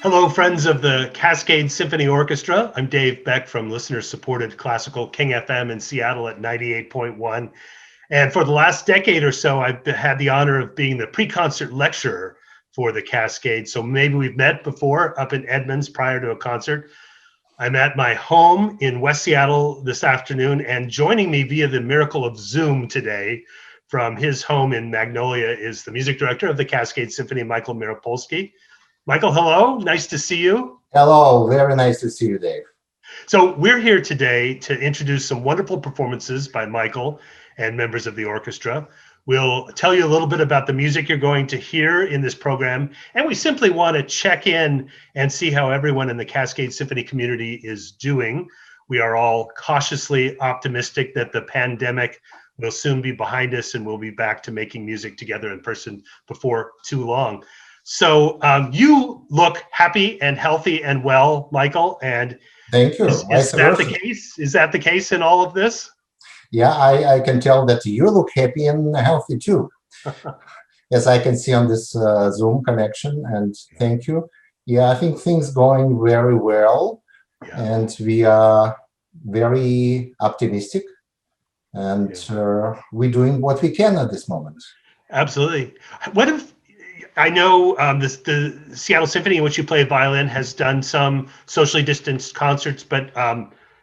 Hello, friends of the Cascade Symphony Orchestra. I'm Dave Beck from listener-supported classical King FM in Seattle at 98.1. And for the last decade or so, I've had the honor of being the pre-concert lecturer for the Cascade. So maybe we've met before up in Edmonds prior to a concert. I'm at my home in West Seattle this afternoon, and joining me via the miracle of Zoom today from his home in Magnolia is the music director of the Cascade Symphony, Michael Miropolsky. Michael, hello. Nice to see you. Hello. Very nice to see you, Dave. So we're here today to introduce some wonderful performances by Michael and members of the orchestra. We'll tell you a little bit about the music you're going to hear in this program, and we simply want to check in and see how everyone in the Cascade Symphony community is doing. We are all cautiously optimistic that the pandemic will soon be behind us and we'll be back to making music together in person before too long. So you look happy and healthy and well, Michael. And thank you. Is that the case? Is that the case in all of this? Yeah, I can tell that you look happy and healthy too, as I can see on this Zoom connection. And thank you. Yeah, I think things going very well, and we are very optimistic, and we're doing what we can at this moment. Absolutely. What if? I know the Seattle Symphony, in which you play violin, has done some socially distanced concerts, but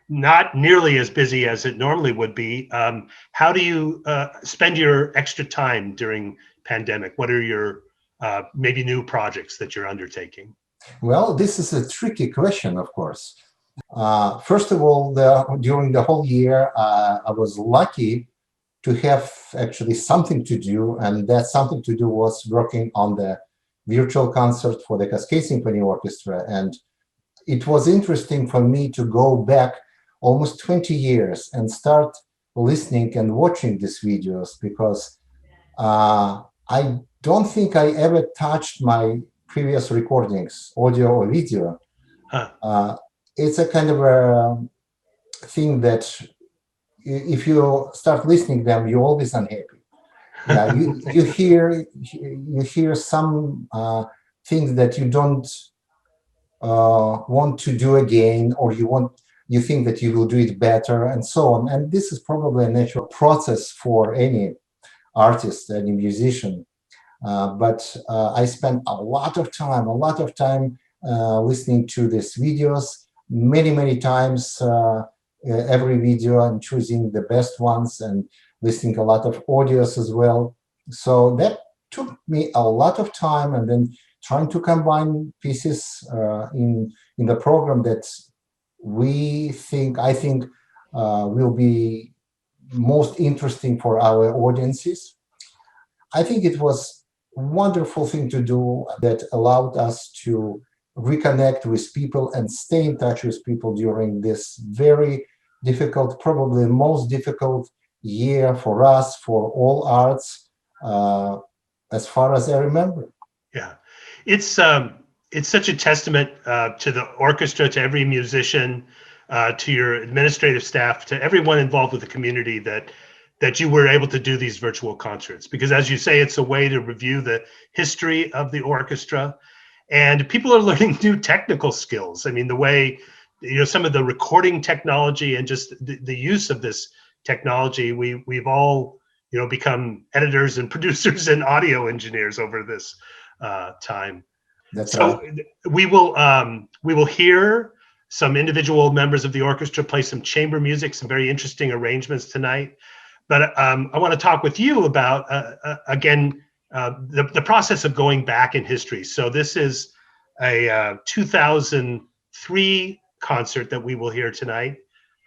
not nearly as busy as it normally would be. How do you spend your extra time during pandemic? What are your maybe new projects that you're undertaking? Well, this is a tricky question, of course. First of all, during the whole year, I was lucky to have actually something to do, and that something to do was working on the virtual concert for the Cascade Symphony Orchestra. And it was interesting for me to go back almost 20 years and start listening and watching these videos, because I don't think I ever touched my previous recordings, audio or video. It's a kind of a thing that if you start listening them, you're always unhappy. Yeah, you hear some things that you don't want to do again, or you think that you will do it better, and so on. And this is probably a natural process for any artist, any musician. But I spent a lot of time listening to these videos, many times. Every video and choosing the best ones and listening a lot of audios as well. So that took me a lot of time, and then trying to combine pieces in the program that I think will be most interesting for our audiences. I think it was a wonderful thing to do that allowed us to reconnect with people and stay in touch with people during this very difficult, probably most difficult year for us, for all arts, as far as I remember. Yeah, it's such a testament to the orchestra, to every musician, to your administrative staff, to everyone involved with the community that you were able to do these virtual concerts. Because as you say, it's a way to review the history of the orchestra, and people are learning new technical skills. I mean, the way, some of the recording technology and just the use of this technology, we've all, become editors and producers and audio engineers over this time. That's so right. we will hear some individual members of the orchestra play some chamber music, some very interesting arrangements tonight. But I want to talk with you about, again, the process of going back in history. So this is a 2003 concert that we will hear tonight.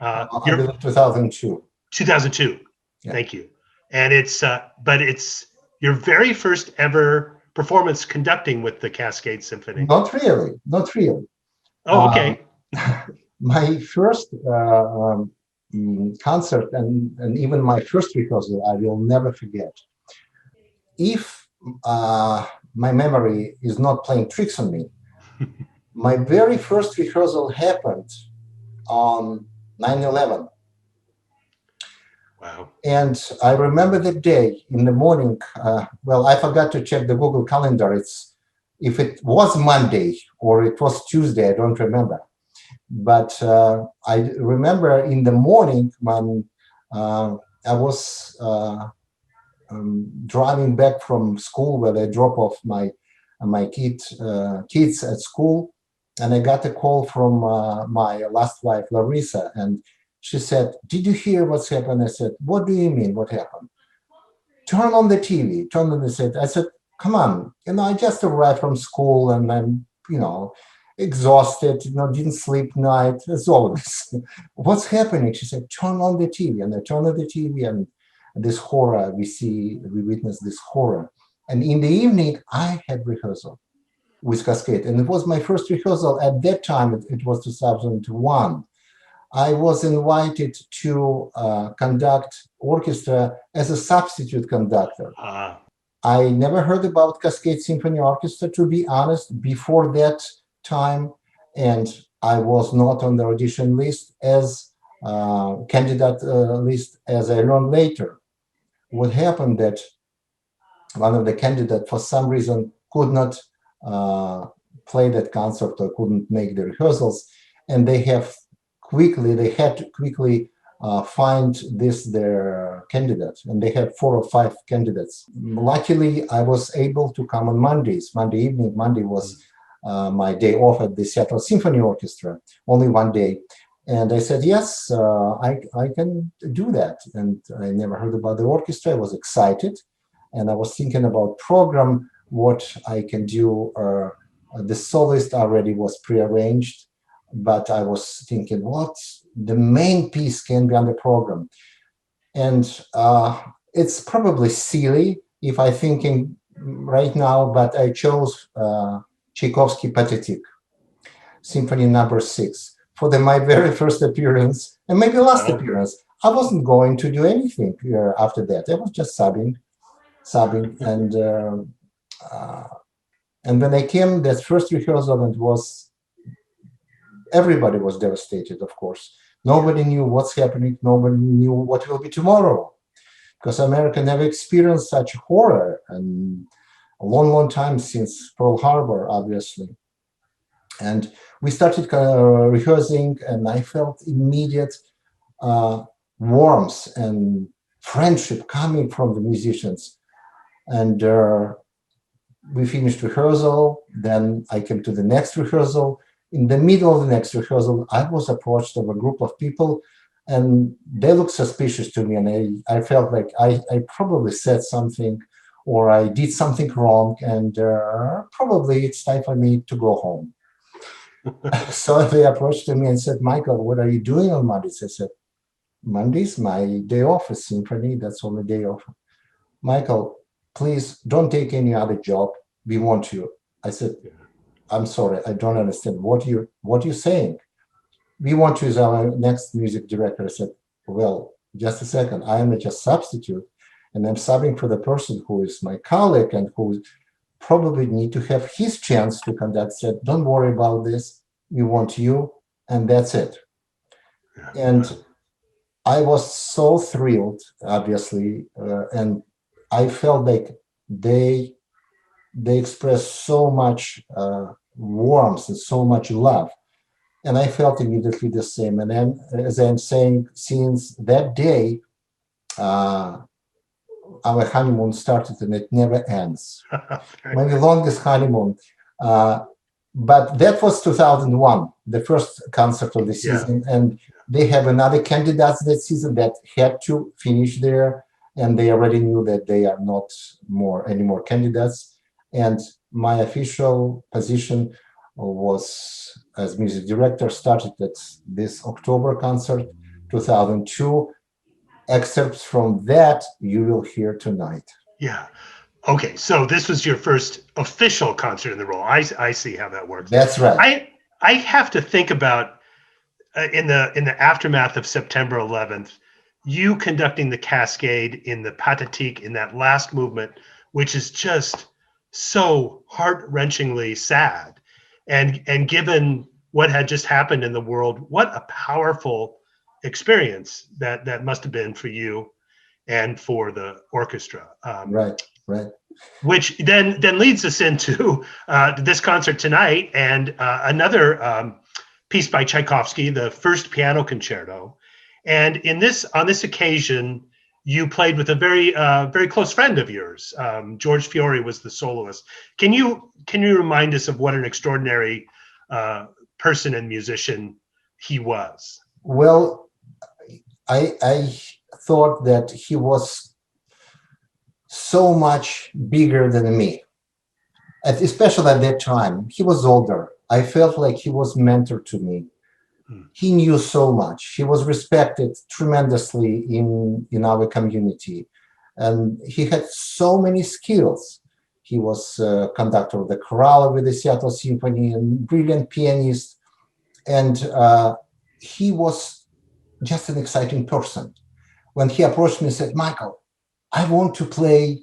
I believe 2002. 2002. Yeah. Thank you. And but it's your very first ever performance conducting with the Cascade Symphony. Not really. Oh, okay. My first concert and even my first rehearsal, I will never forget. If my memory is not playing tricks on me, my very first rehearsal happened on 9/11. Wow. And I remember the day in the morning. Well, I forgot to check the Google Calendar. It's if it was Monday or it was Tuesday, I don't remember. But I remember in the morning when I was driving back from school, where I drop off my kids at school, and I got a call from my last wife, Larissa, and she said, "Did you hear what's happened?" I said, "What do you mean? What happened?" "Turn on the TV. Turn on the set." I said, "Come on, I just arrived from school and I'm, exhausted, didn't sleep night, as always. What's happening?" She said, "Turn on the TV." And I turned on the TV, and this horror, we witnessed this horror. And in the evening, I had rehearsal with Cascade. And it was my first rehearsal at that time. It was 2001. I was invited to conduct orchestra as a substitute conductor. I never heard about Cascade Symphony Orchestra, to be honest, before that time, and I was not on the audition list as candidate list, as I learned later. What happened that one of the candidates, for some reason, could not play that concert or couldn't make the rehearsals, and they had to quickly find their candidate, and they had 4 or 5 candidates. Luckily, I was able to come on Mondays. Monday evening, Monday was my day off at the Seattle Symphony Orchestra, only one day. And I said, yes, I can do that. And I never heard about the orchestra. I was excited, and I was thinking about program, what I can do. The soloist already was prearranged, but I was thinking what the main piece can be on the program. And it's probably silly if I'm thinking right now, but I chose Tchaikovsky Pathetique, Symphony Number 6, for my very first appearance, and maybe last appearance. I wasn't going to do anything after that. I was just subbing, and when I came, that first rehearsal, it was, everybody was devastated, of course. Nobody knew what's happening. Nobody knew what will be tomorrow, because America never experienced such horror, and a long, long time since Pearl Harbor, obviously. And we started rehearsing, and I felt immediate warmth and friendship coming from the musicians. And we finished rehearsal. Then I came to the next rehearsal. In the middle of the next rehearsal, I was approached of a group of people, and they looked suspicious to me. And I felt like I probably said something, or I did something wrong, and probably it's time for me to go home. So they approached me and said, "Michael, what are you doing on Mondays?" I said, "Monday's my day off, a symphony, that's only day off." "Michael, please don't take any other job. We want you." I said, "I'm sorry, I don't understand. What you're saying? We want you as our next music director." I said, "Well, just a second. I am just substitute, and I'm subbing for the person who is my colleague and who probably need to have his chance to conduct." Said, "Don't worry about this. We want you, and that's it." And I was so thrilled, obviously, and I felt like they expressed so much warmth and so much love, and I felt immediately the same. And then, as I'm saying, since that day, our honeymoon started, and it never ends. Maybe longest honeymoon. But that was 2001, the first concert of the season, and they have another candidates that season that had to finish there, and they already knew that they are not any more candidates. And my official position was as music director started at this October concert, 2002. Excerpts from that you will hear tonight. Yeah. Okay, so this was your first official concert in the role. I see how that works. That's right. I have to think about in the aftermath of September 11th, you conducting the Cascade in the Pathetique in that last movement, which is just so heart-wrenchingly sad, and given what had just happened in the world, what a powerful experience that must have been for you and for the orchestra. Right. right. Which then leads us into this concert tonight and another piece by Tchaikovsky, the First Piano Concerto. And on this occasion, you played with a very close friend of yours. George Fiore was the soloist. Can you remind us of what an extraordinary person and musician he was? Well, I thought that he was so much bigger than me, especially at that time. He was older. I felt like he was mentor to me. He knew so much. He was respected tremendously in our community, and he had so many skills. He was conductor of the chorale with the Seattle Symphony and brilliant pianist, and he was just an exciting person. When he approached me and said, "Michael, I want to play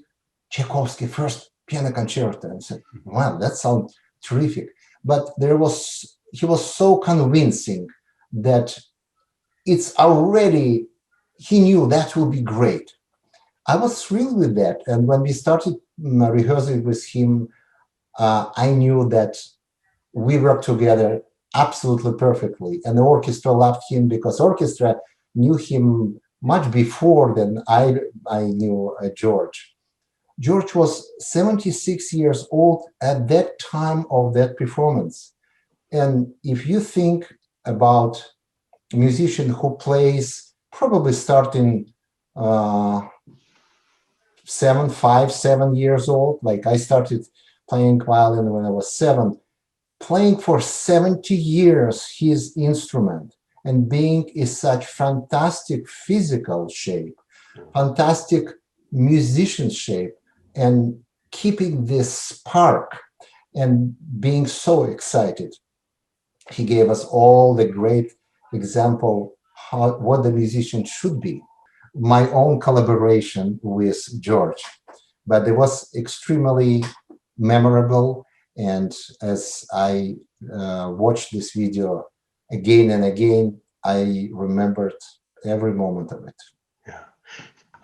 Tchaikovsky First Piano Concerto," and I said, "Wow, that sounds terrific." But he was so convincing that it's already, he knew that will be great. I was thrilled with that. And when we started rehearsing with him, I knew that we worked together absolutely perfectly. And the orchestra loved him because orchestra knew him much before than I knew George. George was 76 years old at that time of that performance. And if you think about a musician who plays probably starting 7 years old, like I started playing violin when I was 7, playing for 70 years his instrument and being in such fantastic physical shape, fantastic musician shape, and keeping this spark and being so excited. He gave us all the great example what the musician should be. My own collaboration with George, but it was extremely memorable. And as I watched this video again and again, I remembered every moment of it. Yeah.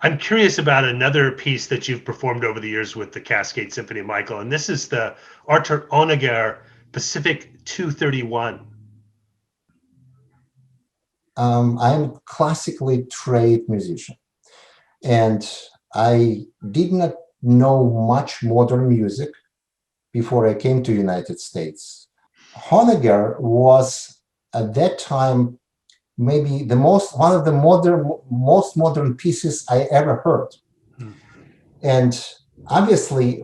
I'm curious about another piece that you've performed over the years with the Cascade Symphony, Michael, and this is the Artur Honegger Pacific 231. I'm a classically trained musician, and I did not know much modern music before I came to United States. Honegger was at that time maybe one of the most modern pieces I ever heard. And obviously,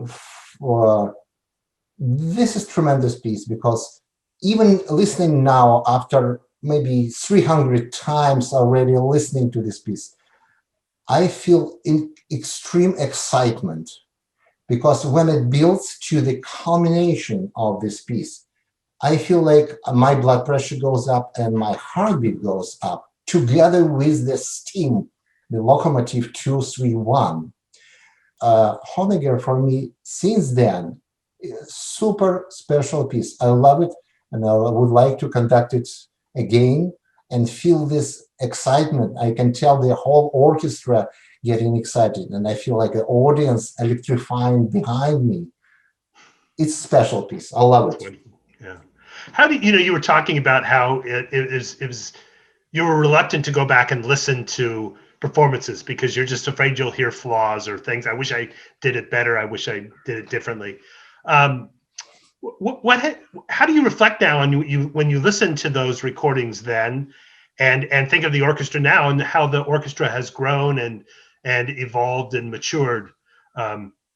this is a tremendous piece because even listening now after maybe 300 times already listening to this piece, I feel extreme excitement because when it builds to the culmination of this piece, I feel like my blood pressure goes up and my heartbeat goes up together with the steam, the Lokomotiv 231. Honegger for me since then, super special piece. I love it, and I would like to conduct it again and feel this excitement. I can tell the whole orchestra getting excited, and I feel like the audience electrifying behind me. It's a special piece. I love it. Yeah. How do you were talking about how it was you were reluctant to go back and listen to performances because you're just afraid you'll hear flaws or things. I wish I did it better. I wish I did it differently. How do you reflect now on when you listen to those recordings then and think of the orchestra now and how the orchestra has grown and evolved and matured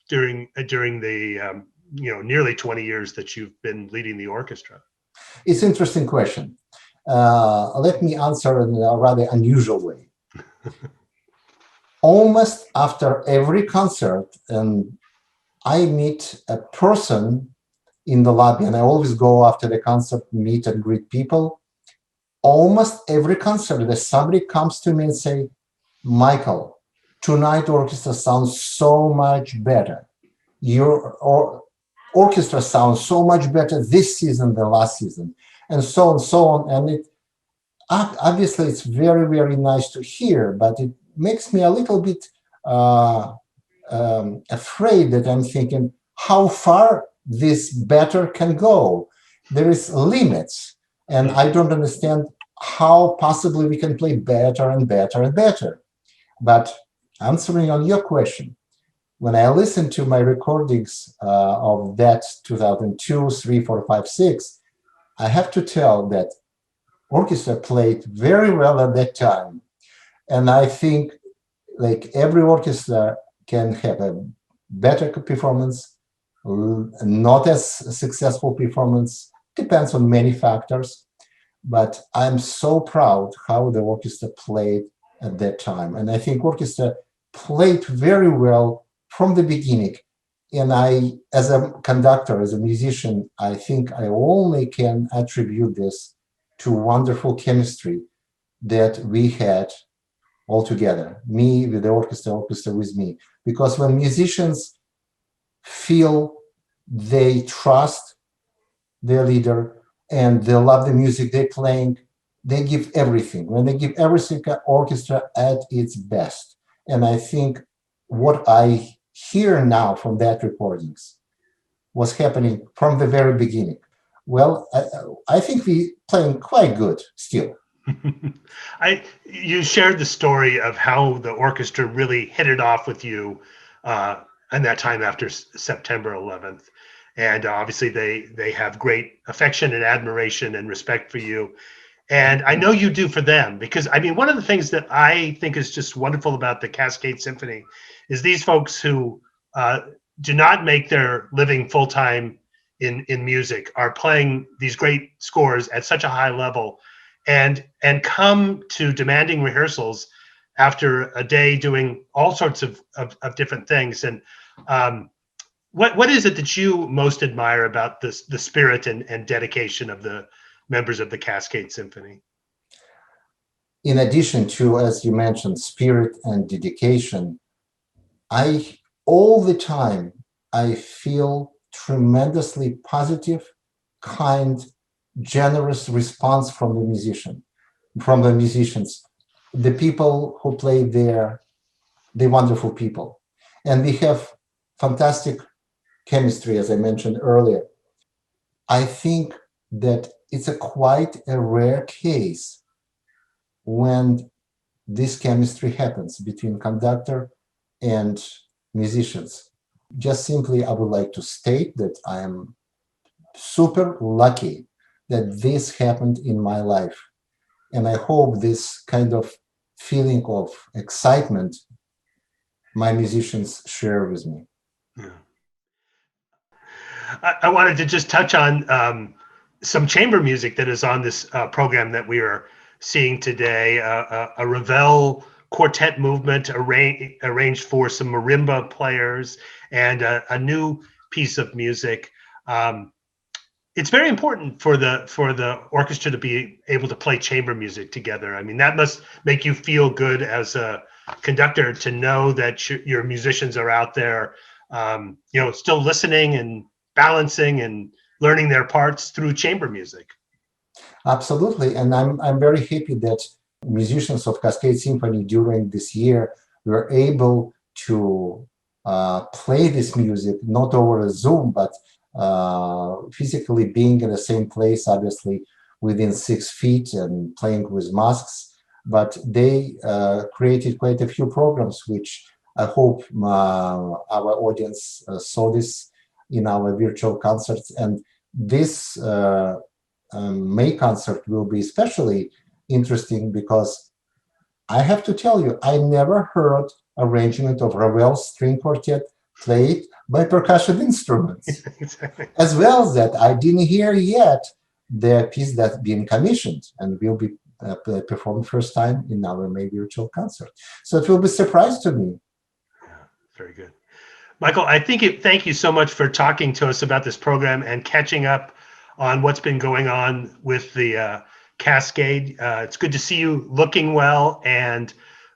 during the nearly 20 years that you've been leading the orchestra? It's an interesting question. Let me answer in a rather unusual way. Almost after every concert, and I meet a person in the lobby, and I always go after the concert, meet and greet people. Almost every concert, that somebody comes to me and say, "Michael, tonight orchestra sounds so much better. Your orchestra sounds so much better this season than last season," and so on, so on. And it obviously it's very, very nice to hear, but it makes me a little bit afraid that I'm thinking how far this better can go. There is limits, and I don't understand how possibly we can play better and better and better. But answering on your question, when I listen to my recordings of that 2002, 3, 4, 5, 6, I have to tell that orchestra played very well at that time. And I think like every orchestra can have a better performance, not as successful performance, depends on many factors. But I'm so proud how the orchestra played at that time. And I think orchestra played very well from the beginning. And I, as a conductor, as a musician, I think I only can attribute this to wonderful chemistry that we had all together, me with the orchestra, orchestra with me. Because when musicians feel they trust their leader and they love the music they're playing, they give everything. When they give everything, orchestra at its best. And I think what I hear now from that recordings was happening from the very beginning. Well, I think we playing quite good still. You shared the story of how the orchestra really hit it off with you in that time after September 11th, and obviously they have great affection and admiration and respect for you, and I know you do for them, because I mean, one of the things that I think is just wonderful about the Cascade Symphony is these folks who do not make their living full time in music are playing these great scores at such a high level, and come to demanding rehearsals after a day doing all sorts of different things. And what is it that you most admire about this, the spirit and dedication of the members of the Cascade Symphony? In addition to, as you mentioned, spirit and dedication, I all the time I feel tremendously positive, kind, generous response from the musicians, the people who play there, the wonderful people. And we have fantastic chemistry, as I mentioned earlier. I think that it's quite a rare case when this chemistry happens between conductor and musicians. Just simply, I would like to state that I am super lucky that this happened in my life. And I hope this kind of feeling of excitement my musicians share with me. Yeah. I wanted to just touch on some chamber music that is on this program that we are seeing today. A Ravel quartet movement arranged for some marimba players, and a new piece of music. It's very important for the orchestra to be able to play chamber music together. I mean, that must make you feel good as a conductor to know that your musicians are out there, still listening and balancing and learning their parts through chamber music. Absolutely, and I'm very happy that musicians of Cascade Symphony during this year were able to play this music not over Zoom, but physically being in the same place, obviously within 6 feet and playing with masks. But they created quite a few programs, which I hope our audience saw this in our virtual concerts. And this May concert will be especially interesting because I have to tell you, I never heard arrangement of Ravel string quartet played by percussion instruments. Exactly. As well as that, I didn't hear yet the piece that's been commissioned and will be performed first time in our May virtual concert. So it will be a surprise to me. Yeah, very good. Michael, thank you so much for talking to us about this program and catching up on what's been going on with the Cascade. It's good to see you looking well, and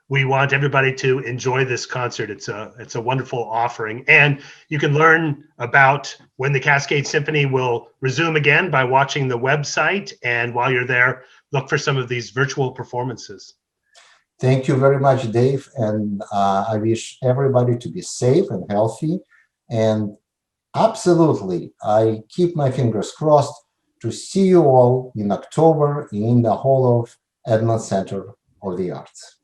we want everybody to enjoy this concert. It's a wonderful offering, and you can learn about when the Cascade Symphony will resume again by watching the website, and while you're there, look for some of these virtual performances. Thank you very much, Dave. And I wish everybody to be safe and healthy. And absolutely, I keep my fingers crossed to see you all in October in the Hall of Edmond Center of the Arts.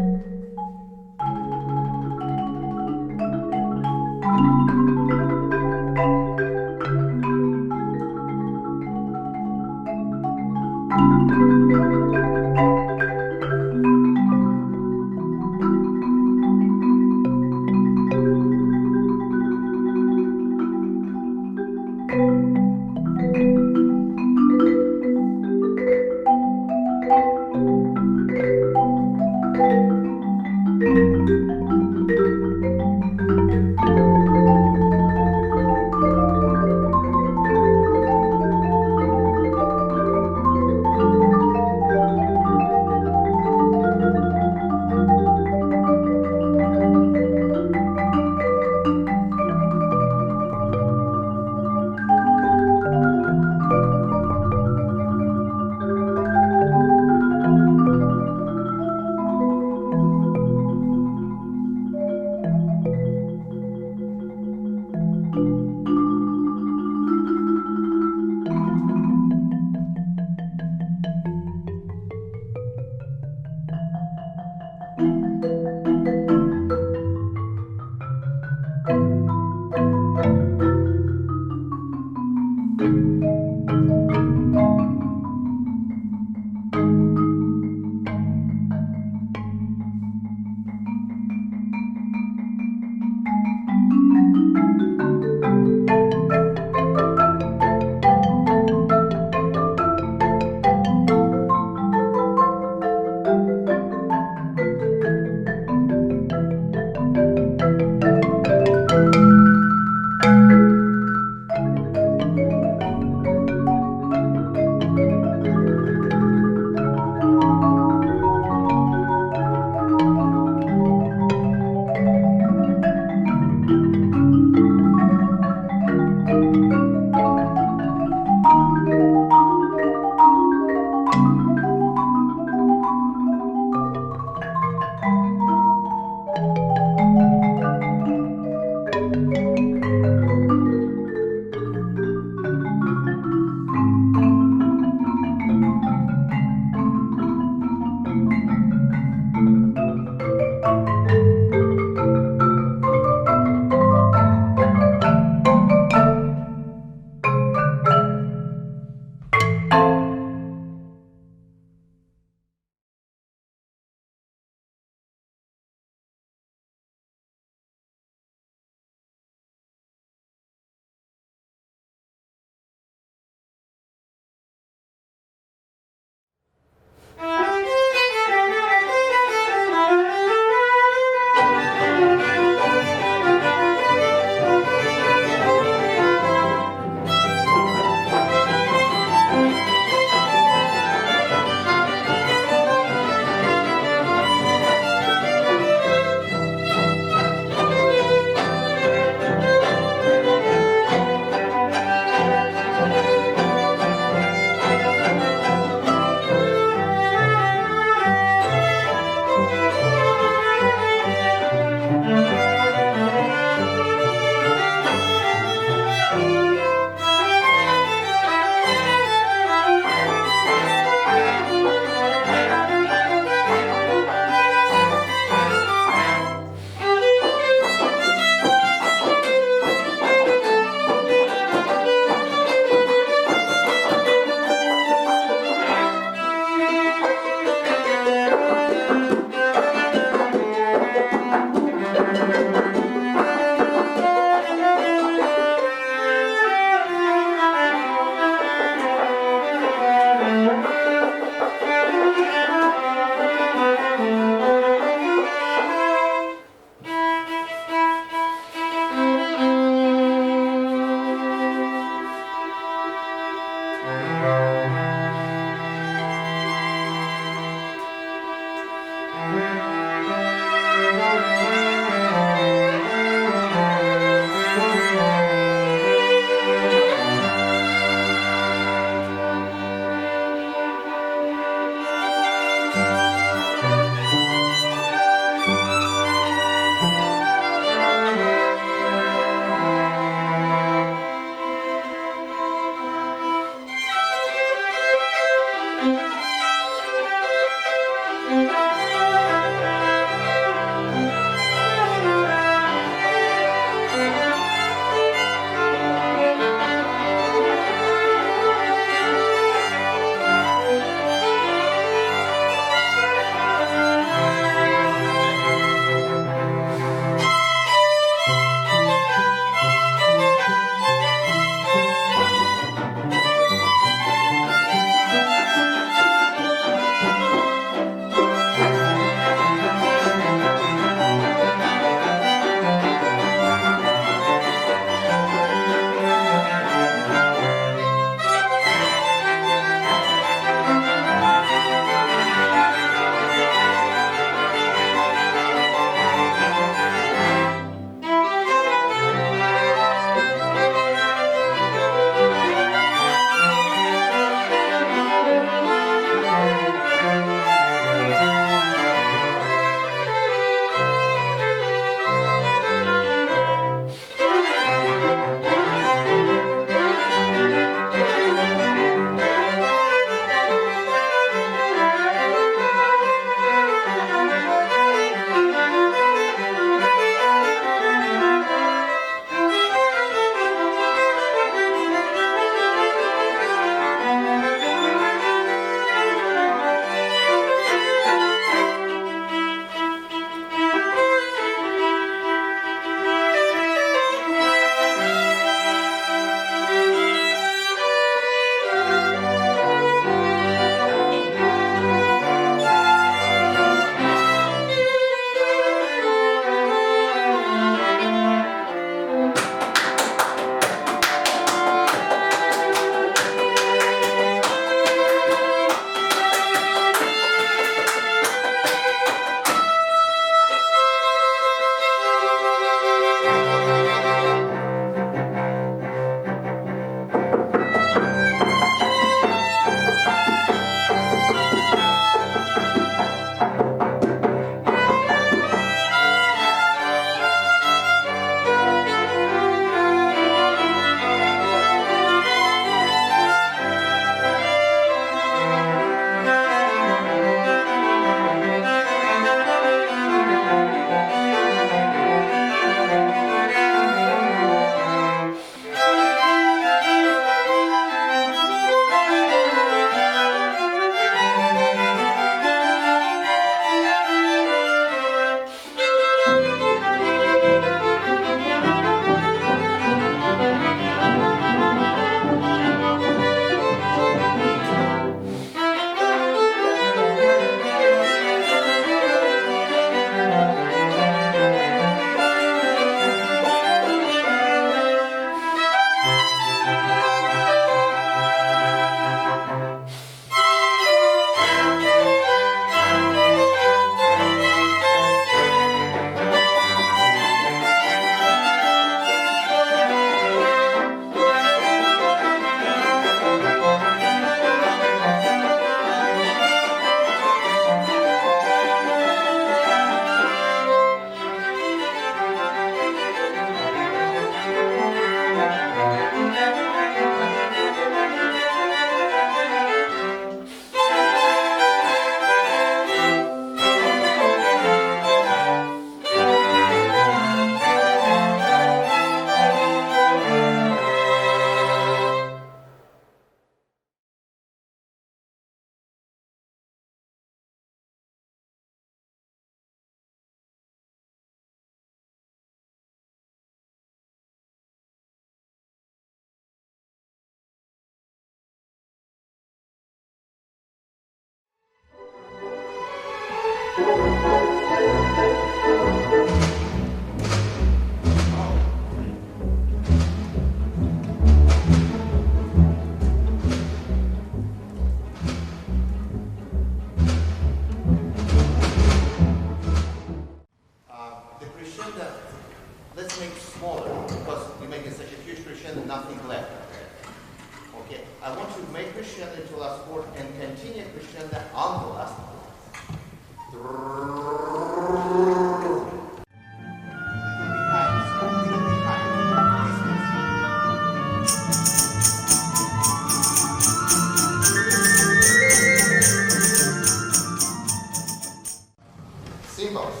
notes.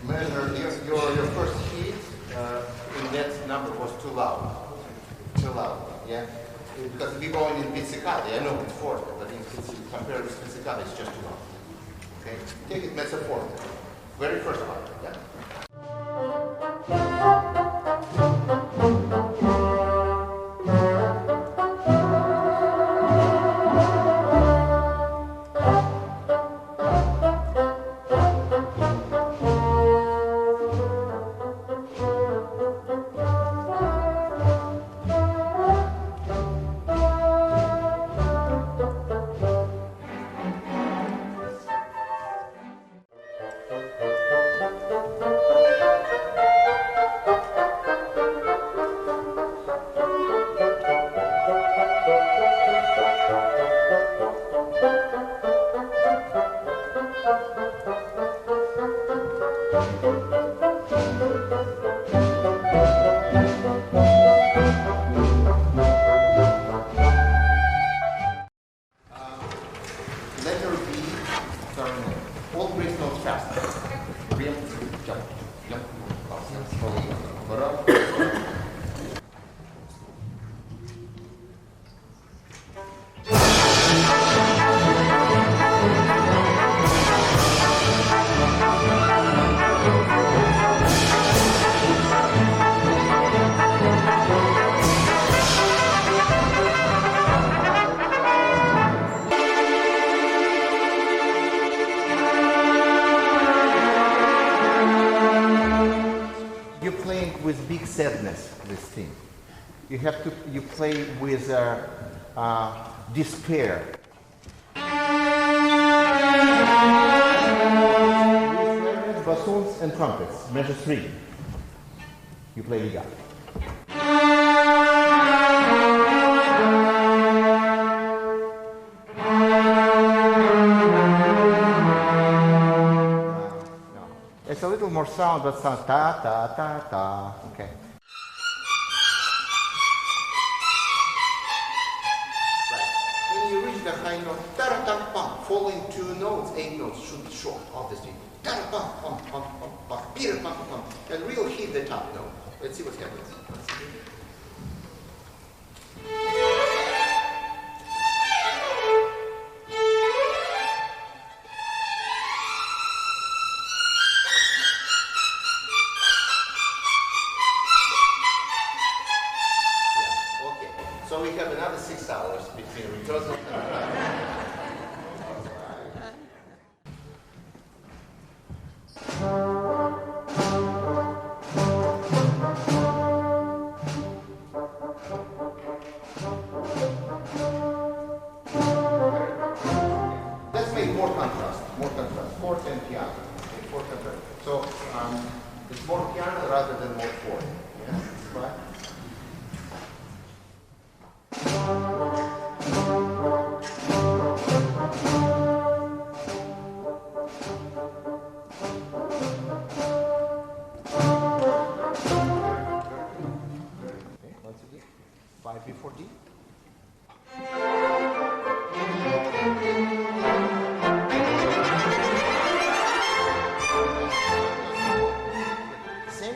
Measure your first hit in that number was too loud. Too loud, yeah? Because we go in pizzicato, I know it's forte, but if it's compared with pizzicato, it's just too loud. Okay? Take it mezzo forte. Very first part, yeah? Letter B, turn all grace notes fast. Rem, jump, jump, slowly. You're playing with big sadness, this thing. You play with despair. With bassoons and trumpets, measure 3. You play legato. It's a little more sound, but sounds ta ta ta ta. Okay. Right. When you reach the high note, ta ta pam, following 2 notes, 8 notes should be short, obviously. Ta pam pam pam pam pam, pam pam pam, and we'll hit the top note. Let's see what happens. So we have another 6 hours between rehearsal and let's make more contrast, forte and piano. Okay, forte and piano. So it's more piano rather than more forte. Yes, right? Once again, 5 before D.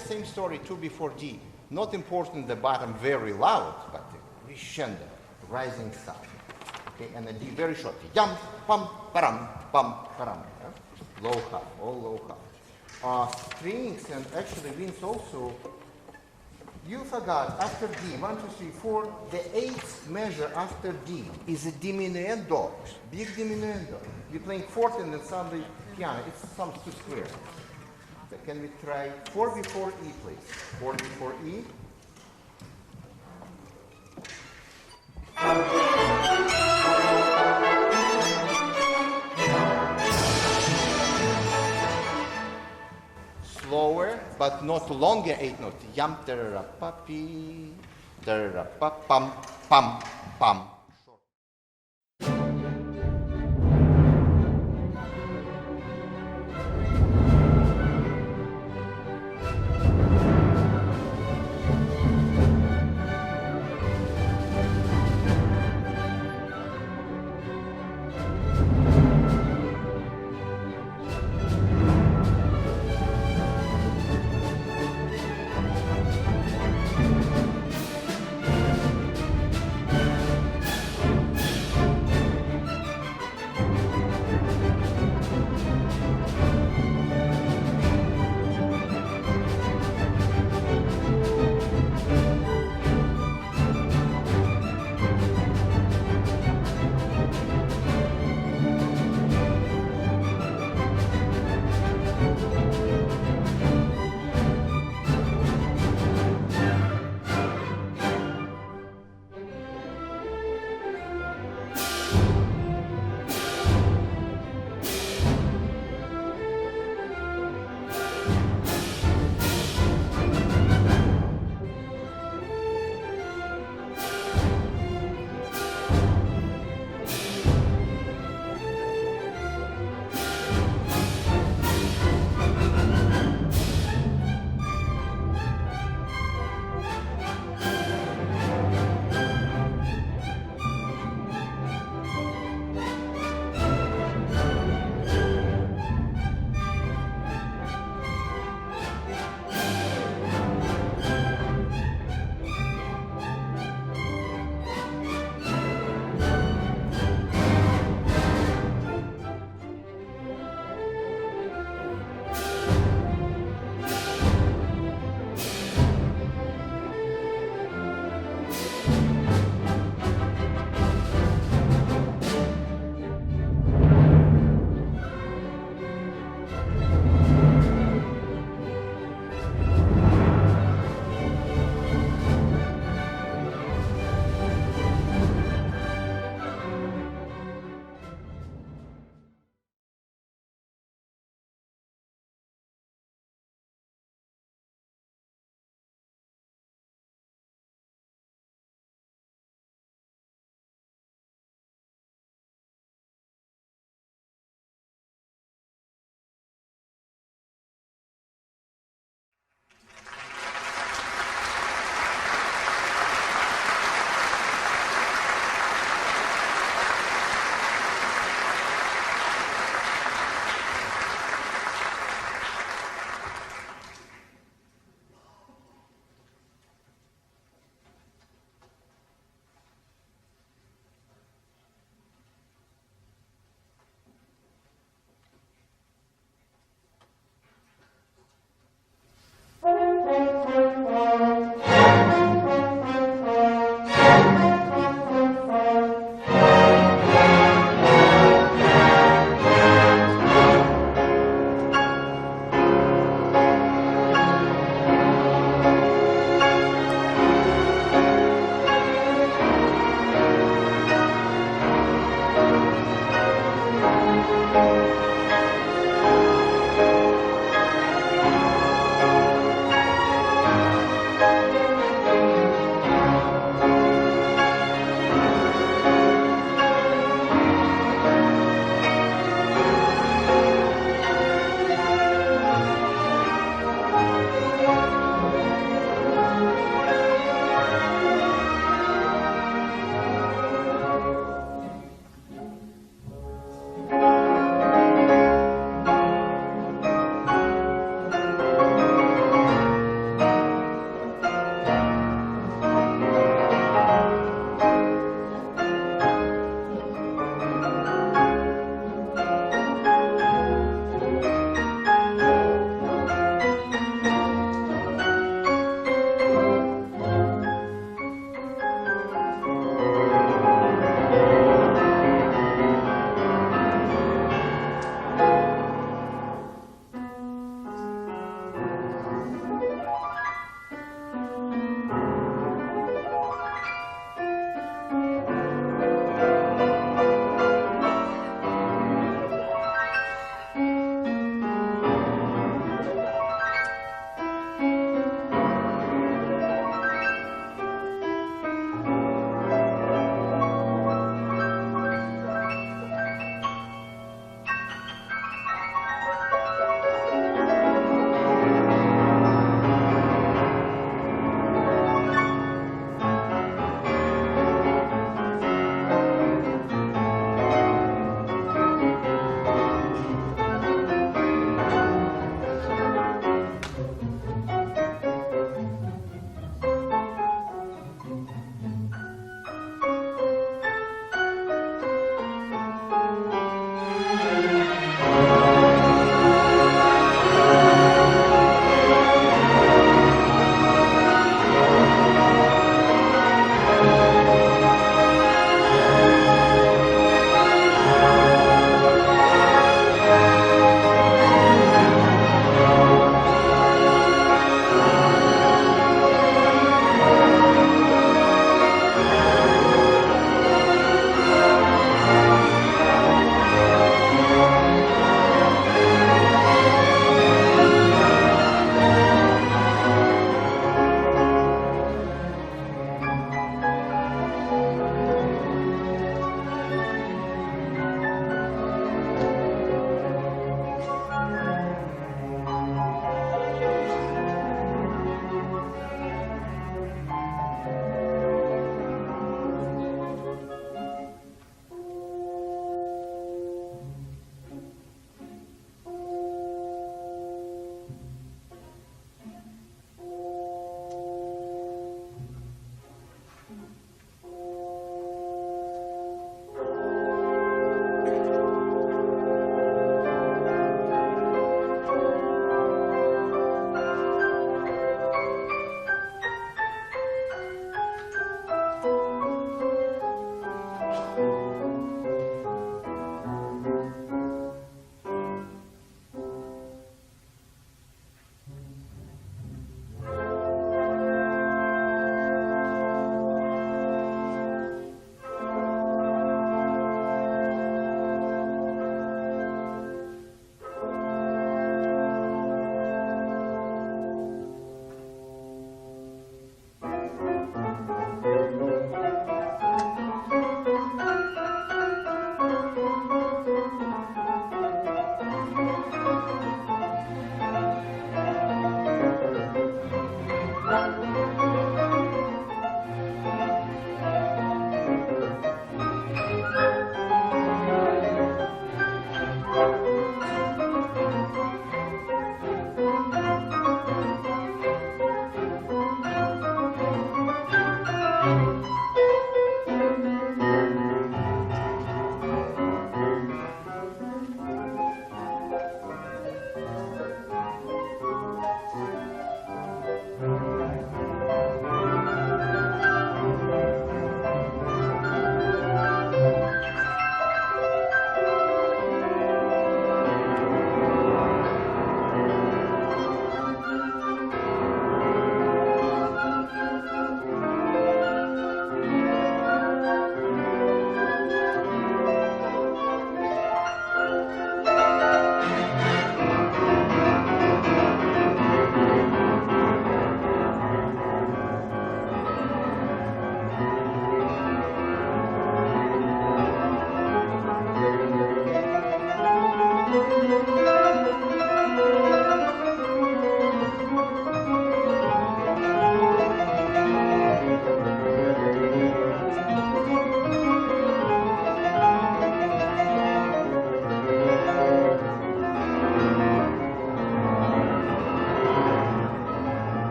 Same story, 2 before D. Not important the bottom very loud, but crescendo, rising sound. Okay, and then D very short. Yum, pum, param, param. Low half, all low half. Strings and actually winds also. You forgot after D, 1, 2, 3, 4, the 8th measure after D is a diminuendo, big diminuendo. We're playing fourth and then Sunday piano. It sounds too square. So can we try 4 before E, please? 4 before E. Slower, but not longer 8 notes. Yum, terra, papi, terra, pam, pam, pam.